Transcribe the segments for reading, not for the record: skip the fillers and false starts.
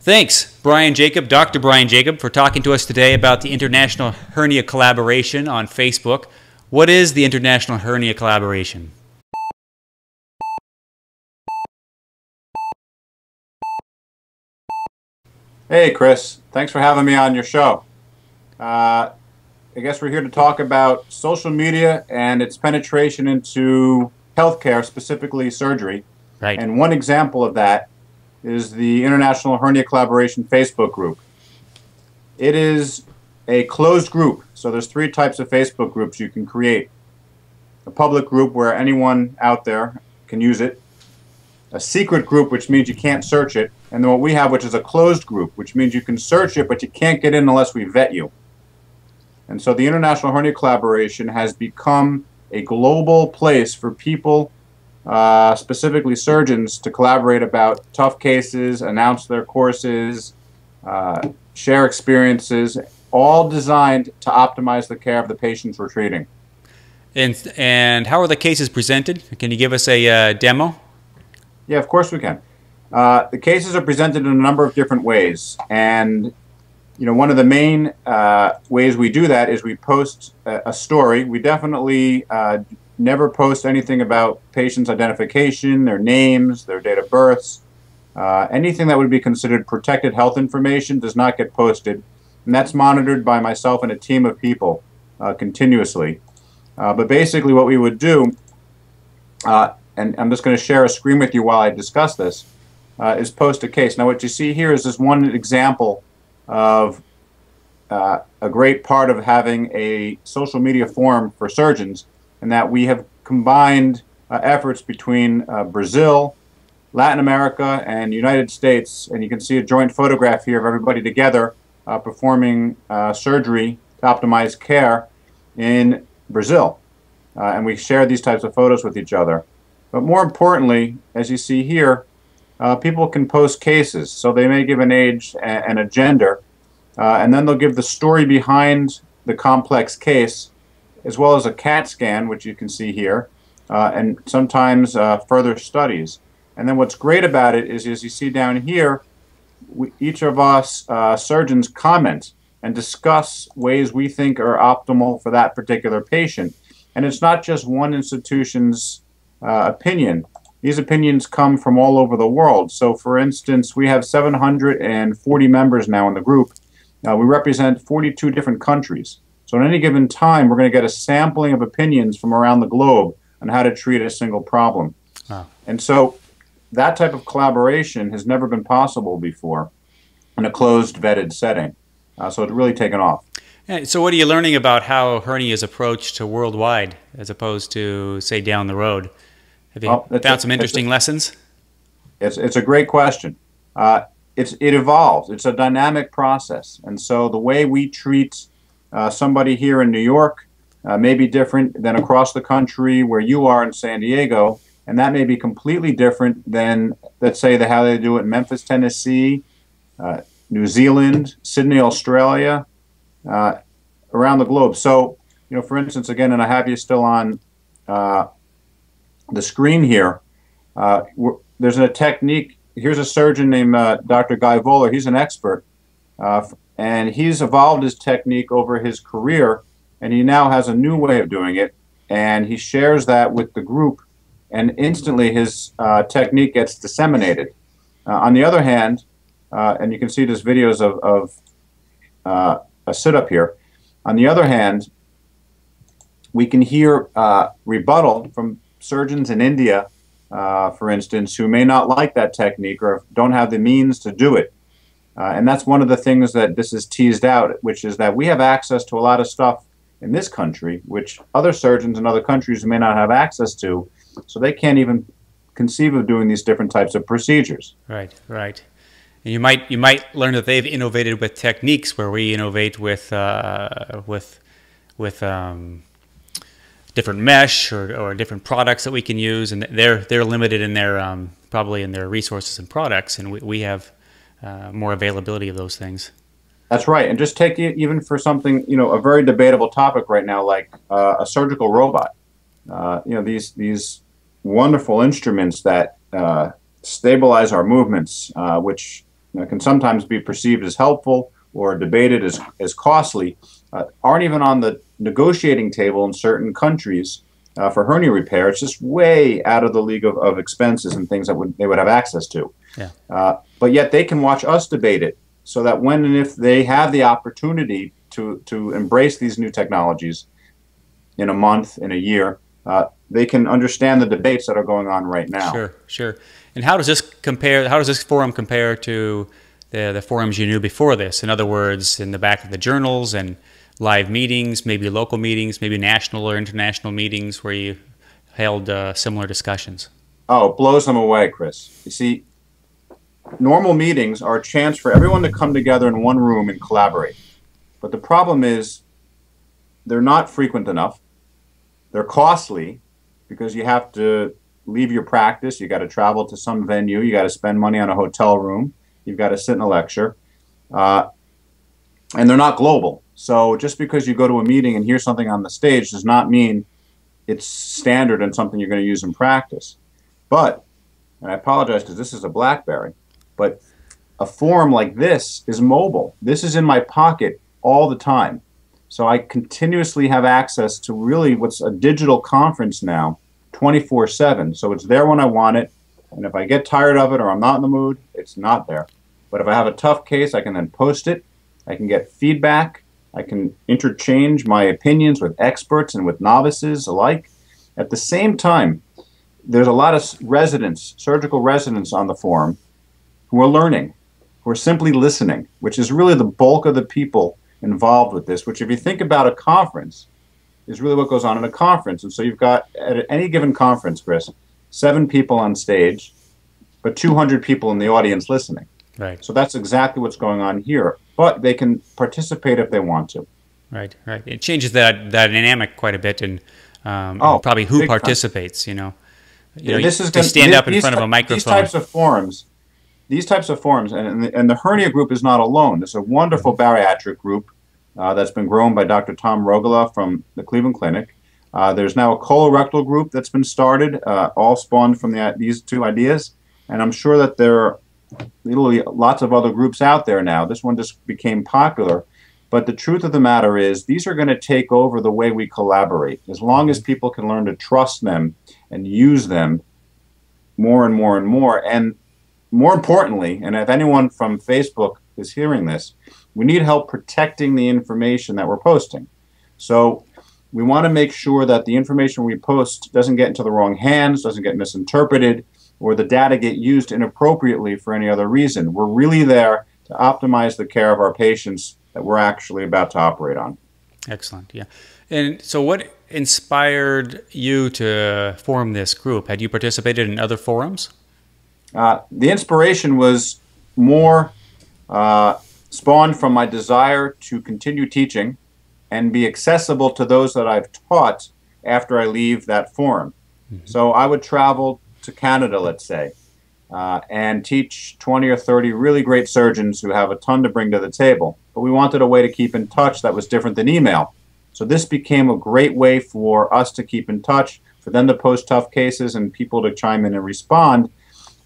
Thanks, Brian Jacob, Dr. Brian Jacob, for talking to us today about the International Hernia Collaboration on Facebook. What is the International Hernia Collaboration? Hey, Chris. Thanks for having me on your show. I guess we're here to talk about social media and its penetration into healthcare, specifically surgery. Right. And one example of that is the International Hernia Collaboration Facebook group. It is a closed group, so there's three types of Facebook groups you can create. A public group where anyone out there can use it. A secret group, which means you can't search it. And then what we have, which is a closed group, which means you can search it, but you can't get in unless we vet you. And so the International Hernia Collaboration has become a global place for people, specifically surgeons, to collaborate about tough cases, announce their courses, share experiences, all designed to optimize the care of the patients we're treating. And how are the cases presented? Can you give us a demo? Yeah, of course we can. The cases are presented in a number of different ways, and one of the main ways we do that is we post a story. We definitely never post anything about patients' identification, their names, their date of births. Anything that would be considered protected health information does not get posted, and that's monitored by myself and a team of people continuously. But basically what we would do, and I'm just going to share a screen with you while I discuss this, is post a case. Now what you see here is this one example of a great part of having a social media forum for surgeons, and that we have combined efforts between Brazil, Latin America, and the United States, and you can see a joint photograph here of everybody together performing surgery to optimize care in Brazil. And we share these types of photos with each other. But more importantly, as you see here, people can post cases. So they may give an age and a gender, and then they'll give the story behind the complex case, as well as a CAT scan, which you can see here, and sometimes further studies. And then what's great about it is, as you see down here, each of us surgeons comment and discuss ways we think are optimal for that particular patient. And it's not just one institution's opinion. These opinions come from all over the world. So for instance, we have 740 members now in the group. We represent 42 different countries. So at any given time, we're going to get a sampling of opinions from around the globe on how to treat a single problem. Wow. And so that type of collaboration has never been possible before in a closed, vetted setting. So it's really taken off. So what are you learning about how hernia is approached to worldwide as opposed to, say, down the road? Have you found some interesting lessons? It's a great question. It evolves. It's a dynamic process. And so the way we treat somebody here in New York may be different than across the country where you are in San Diego, and that may be completely different than, let's say, how they do it in Memphis, Tennessee, New Zealand, Sydney, Australia, around the globe. So, for instance, again, and I have you still on the screen here, there's a technique. Here's a surgeon named Dr. Guy Voller. He's an expert, and he's evolved his technique over his career, and he now has a new way of doing it, and he shares that with the group, and instantly his technique gets disseminated. On the other hand, and you can see there's videos of a sit-up here. On the other hand, we can hear rebuttal from surgeons in India, for instance, who may not like that technique or don't have the means to do it. And that's one of the things that this is teased out, which is that we have access to a lot of stuff in this country, which other surgeons in other countries may not have access to, so they can't even conceive of doing these different types of procedures. Right, right. And you might learn that they've innovated with techniques where we innovate with different mesh or different products that we can use, and they're limited in their probably in their resources and products, and we have more availability of those things. That's right, and just take it even for something, a very debatable topic right now, like a surgical robot. These wonderful instruments that stabilize our movements, which can sometimes be perceived as helpful or debated as costly, aren't even on the negotiating table in certain countries for hernia repair. It's just way out of the league of expenses and things that they would have access to. Yeah. But yet they can watch us debate it, so that when and if they have the opportunity to embrace these new technologies in a month, in a year, they can understand the debates that are going on right now. Sure, sure. And how does this compare? How does this forum compare to the forums you knew before this? In other words, in the back of the journals and live meetings, maybe local meetings, maybe national or international meetings where you held similar discussions. Oh, it blows them away, Chris. You see, normal meetings are a chance for everyone to come together in one room and collaborate. But the problem is they're not frequent enough. They're costly because you have to leave your practice. You got to travel to some venue. You got to spend money on a hotel room. You've got to sit in a lecture. And they're not global. So just because you go to a meeting and hear something on the stage does not mean it's standard and something you're going to use in practice. But, and I apologize because this is a BlackBerry, but a forum like this is mobile. This is in my pocket all the time. So I continuously have access to really what's a digital conference now, 24/7. So it's there when I want it. And if I get tired of it or I'm not in the mood, it's not there. But if I have a tough case, I can then post it. I can get feedback. I can interchange my opinions with experts and with novices alike. At the same time, there's a lot of residents, surgical residents on the forum who are learning, who are simply listening, which is really the bulk of the people involved with this, which if you think about a conference, is really what goes on in a conference. And so you've got, at any given conference, Chris, 7 people on stage, but 200 people in the audience listening. Right. So that's exactly what's going on here. But they can participate if they want to. Right, right. It changes that dynamic quite a bit, and probably who participates. You know, this is they stand up in front of a microphone. These types of forums, and the hernia group is not alone. There's a wonderful bariatric group that's been grown by Dr. Tom Rogala from the Cleveland Clinic. There's now a colorectal group that's been started, all spawned from these two ideas. And I'm sure that there are literally lots of other groups out there now. This one just became popular. But the truth of the matter is these are going to take over the way we collaborate. As long as people can learn to trust them and use them more and more and more. And more importantly, and if anyone from Facebook is hearing this, we need help protecting the information that we're posting. So we want to make sure that the information we post doesn't get into the wrong hands, doesn't get misinterpreted, or the data get used inappropriately for any other reason. We're really there to optimize the care of our patients that we're actually about to operate on. Excellent, yeah. And so what inspired you to form this group? Had you participated in other forums? The inspiration was more spawned from my desire to continue teaching and be accessible to those that I've taught after I leave that forum. Mm-hmm. So I would travel to Canada, let's say, and teach 20 or 30 really great surgeons who have a ton to bring to the table. But we wanted a way to keep in touch that was different than email. So this became a great way for us to keep in touch, for them to post tough cases and people to chime in and respond.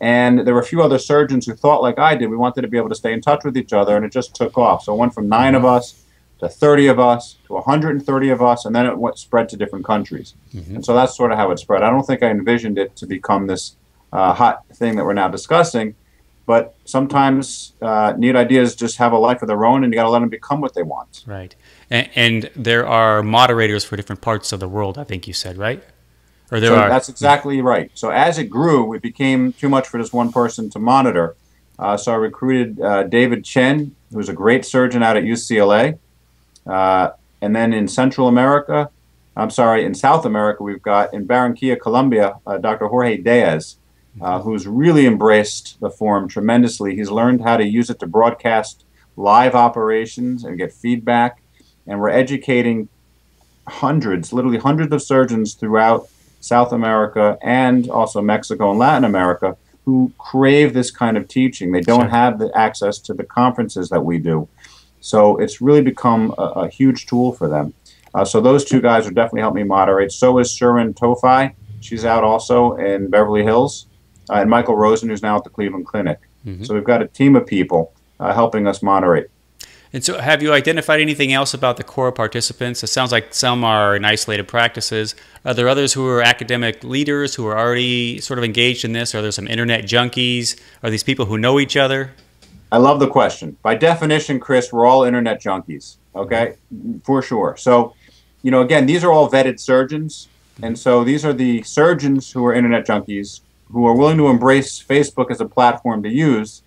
And there were a few other surgeons who thought like I did. We wanted to be able to stay in touch with each other, and it just took off. So it went from 9 of us to 30 of us to 130 of us, and then it spread to different countries. Mm-hmm. And so that's sort of how it spread. I don't think I envisioned it to become this hot thing that we're now discussing, but sometimes neat ideas just have a life of their own, and you got to let them become what they want. Right. And there are moderators for different parts of the world, I think you said, right? Or there are. That's exactly right. So as it grew, it became too much for just one person to monitor. So I recruited David Chen, who's a great surgeon out at UCLA. And then in South America, we've got in Barranquilla, Colombia, Dr. Jorge Diaz, who's really embraced the forum tremendously. He's learned how to use it to broadcast live operations and get feedback. And we're educating literally hundreds of surgeons throughout South America and also Mexico and Latin America who crave this kind of teaching. They don't have the access to the conferences that we do. So it's really become a huge tool for them. So those two guys would definitely help me moderate. So is Sherman Tofai. She's out also in Beverly Hills. And Michael Rosen, who's now at the Cleveland Clinic. So we've got a team of people helping us moderate. And so have you identified anything else about the core participants? It sounds like some are in isolated practices. Are there others who are academic leaders who are already sort of engaged in this? Are there some internet junkies? Are these people who know each other? I love the question. By definition, Chris, we're all internet junkies, okay? For sure. So, again, these are all vetted surgeons. And so these are the surgeons who are internet junkies who are willing to embrace Facebook as a platform to use,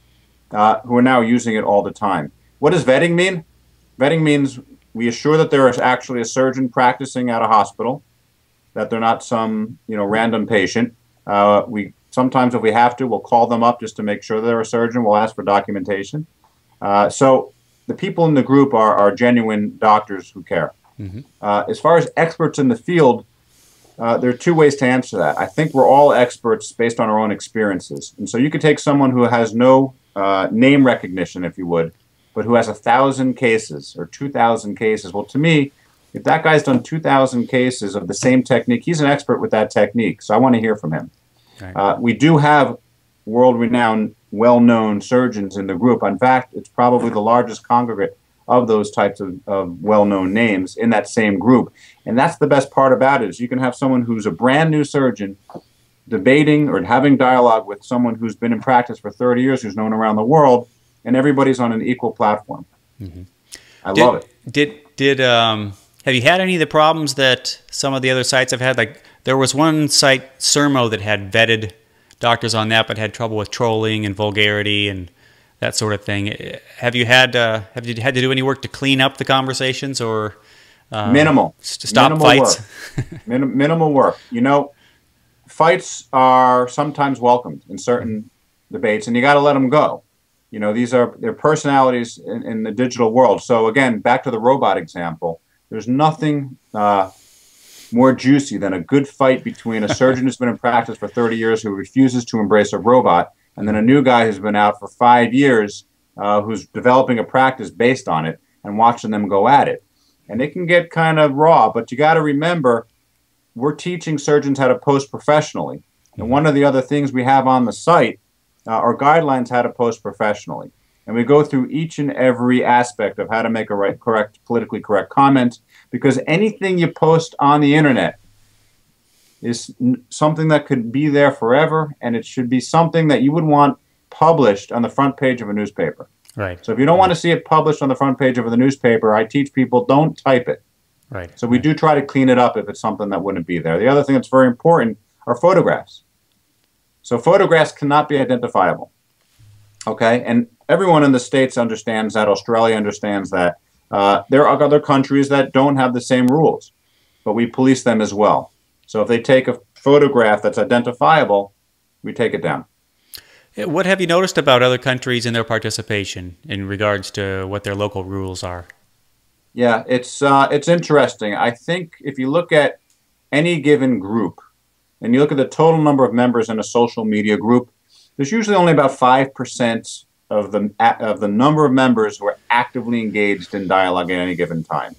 who are now using it all the time. What does vetting mean? Vetting means we assure that there is actually a surgeon practicing at a hospital, that they're not some random patient. We sometimes, if we have to, we'll call them up just to make sure they're a surgeon. We'll ask for documentation. So the people in the group are genuine doctors who care. As far as experts in the field, there are two ways to answer that. I think we're all experts based on our own experiences. And so you could take someone who has no name recognition, if you would, but who has 1,000 cases or 2,000 cases. Well, to me, if that guy's done 2,000 cases of the same technique, he's an expert with that technique. So I want to hear from him. Right. We do have world-renowned, well-known surgeons in the group. In fact, it's probably the largest congregate of those types of well-known names in that same group. And that's the best part about it, is you can have someone who's a brand new surgeon debating or having dialogue with someone who's been in practice for 30 years, who's known around the world, and everybody's on an equal platform. I love it. Have you had any of the problems that some of the other sites have had? Like there was one site, Sermo, that had vetted doctors on that, but had trouble with trolling and vulgarity and that sort of thing. Have you had to do any work to clean up the conversations, or minimal to stop minimal fights? Work. Minimal work. Fights are sometimes welcomed in certain debates, and you got to let them go. They're personalities in the digital world. So again, back to the robot example, there's nothing more juicy than a good fight between a surgeon who's been in practice for 30 years who refuses to embrace a robot, and then a new guy who's been out for 5 years who's developing a practice based on it, and watching them go at it. And it can get kind of raw, but you got to remember, we're teaching surgeons how to post professionally. And one of the other things we have on the site are guidelines how to post professionally. And we go through each and every aspect of how to make a politically correct comment, because anything you post on the internet is something that could be there forever, and it should be something that you would want published on the front page of a newspaper. Right. So if you don't want to see it published on the front page of the newspaper, I teach people don't type it. Right. So we do try to clean it up if it's something that wouldn't be there. The other thing that's very important are photographs. So photographs cannot be identifiable. Okay, and everyone in the States understands that. Australia understands that. There are other countries that don't have the same rules, but we police them as well. So if they take a photograph that's identifiable, we take it down. What have you noticed about other countries and their participation in regards to what their local rules are? Yeah, it's interesting. I think if you look at any given group, and you look at the total number of members in a social media group, there's usually only about 5% of the number of members who are actively engaged in dialogue at any given time.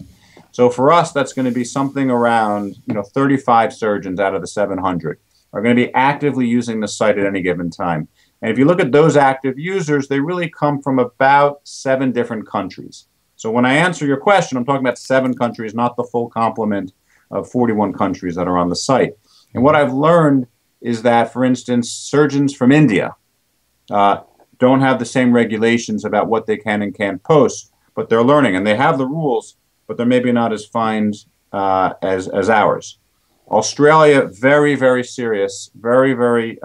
So for us, that's going to be something around 35 surgeons out of the 700 are going to be actively using the site at any given time. And if you look at those active users, they really come from about 7 different countries. So when I answer your question, I'm talking about 7 countries, not the full complement of 41 countries that are on the site. And what I've learned is that, for instance, surgeons from India don't have the same regulations about what they can and can't post, but they're learning, and they have the rules, but they're maybe not as fine as ours. Australia, very, very serious, very, very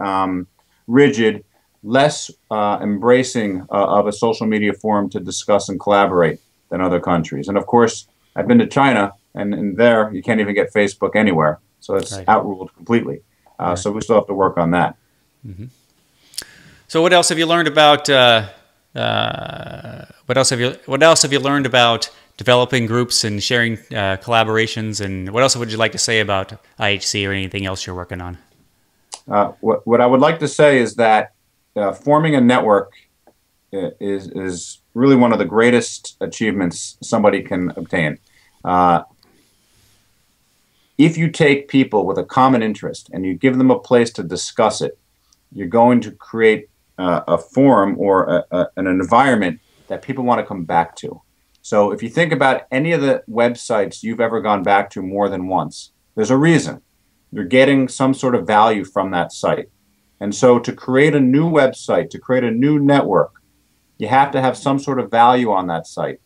rigid, less embracing of a social media forum to discuss and collaborate than other countries. And of course, I've been to China, and there you can't even get Facebook anywhere. So it's outruled completely. So we still have to work on that. Mm-hmm. So what else have you learned about? What else have you learned about developing groups and sharing collaborations? And what else would you like to say about IHC or anything else you're working on? What I would like to say is that forming a network is really one of the greatest achievements somebody can obtain. If you take people with a common interest and you give them a place to discuss it, you're going to create a forum or an environment that people want to come back to. So if you think about any of the websites you've ever gone back to more than once, there's a reason. You're getting some sort of value from that site. And so to create a new website, to create a new network, you have to have some sort of value on that site.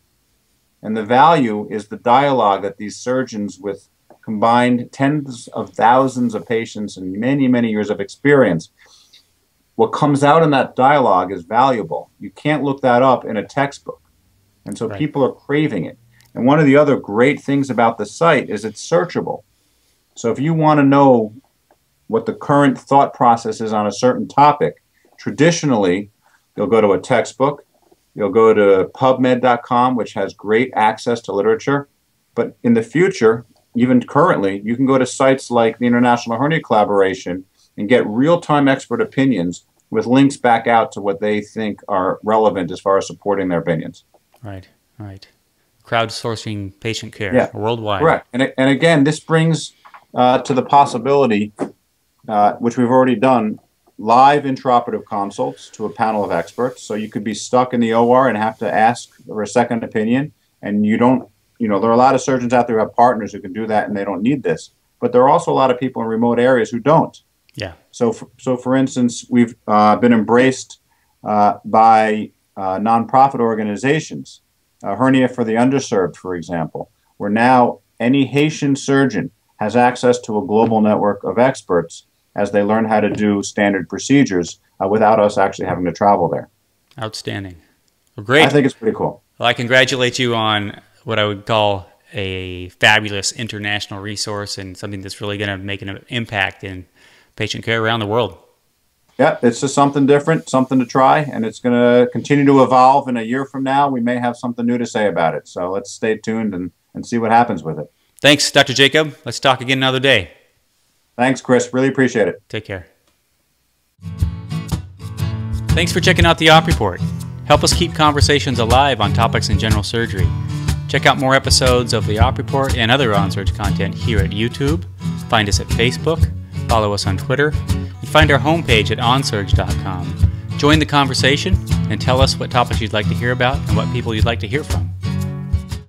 And the value is the dialogue that these surgeons with combined tens of thousands of patients and many, many years of experience, what comes out in that dialogue is valuable. You can't look that up in a textbook. And so people are craving it. And one of the other great things about the site is it's searchable. So if you want to know what the current thought process is on a certain topic, traditionally, you'll go to a textbook, you'll go to PubMed.com, which has great access to literature. But in the future, even currently, you can go to sites like the International Hernia Collaboration and get real-time expert opinions with links back out to what they think are relevant as far as supporting their opinions. Right, right. Crowdsourcing patient care worldwide. Correct. And again, this brings to the possibility, which we've already done, live intraoperative consults to a panel of experts. So you could be stuck in the OR and have to ask for a second opinion, and you don't, there are a lot of surgeons out there who have partners who can do that and they don't need this. But there are also a lot of people in remote areas who don't. Yeah. So for instance, we've been embraced by nonprofit organizations, Hernia for the Underserved, for example, where now any Haitian surgeon has access to a global network of experts as they learn how to do standard procedures without us actually having to travel there. Outstanding. Well, great. I think it's pretty cool. Well, I congratulate you on what I would call a fabulous international resource and something that's really going to make an impact in patient care around the world. Yeah, it's just something different, something to try, and it's going to continue to evolve. In a year from now, we may have something new to say about it. So let's stay tuned and see what happens with it. Thanks, Dr. Jacob. Let's talk again another day. Thanks, Chris. Really appreciate it. Take care. Thanks for checking out the Op Report. Help us keep conversations alive on topics in general surgery. Check out more episodes of the Op Report and other OnSurge content here at YouTube. Find us at Facebook. Follow us on Twitter. And find our homepage at onsurge.com. Join the conversation and tell us what topics you'd like to hear about and what people you'd like to hear from.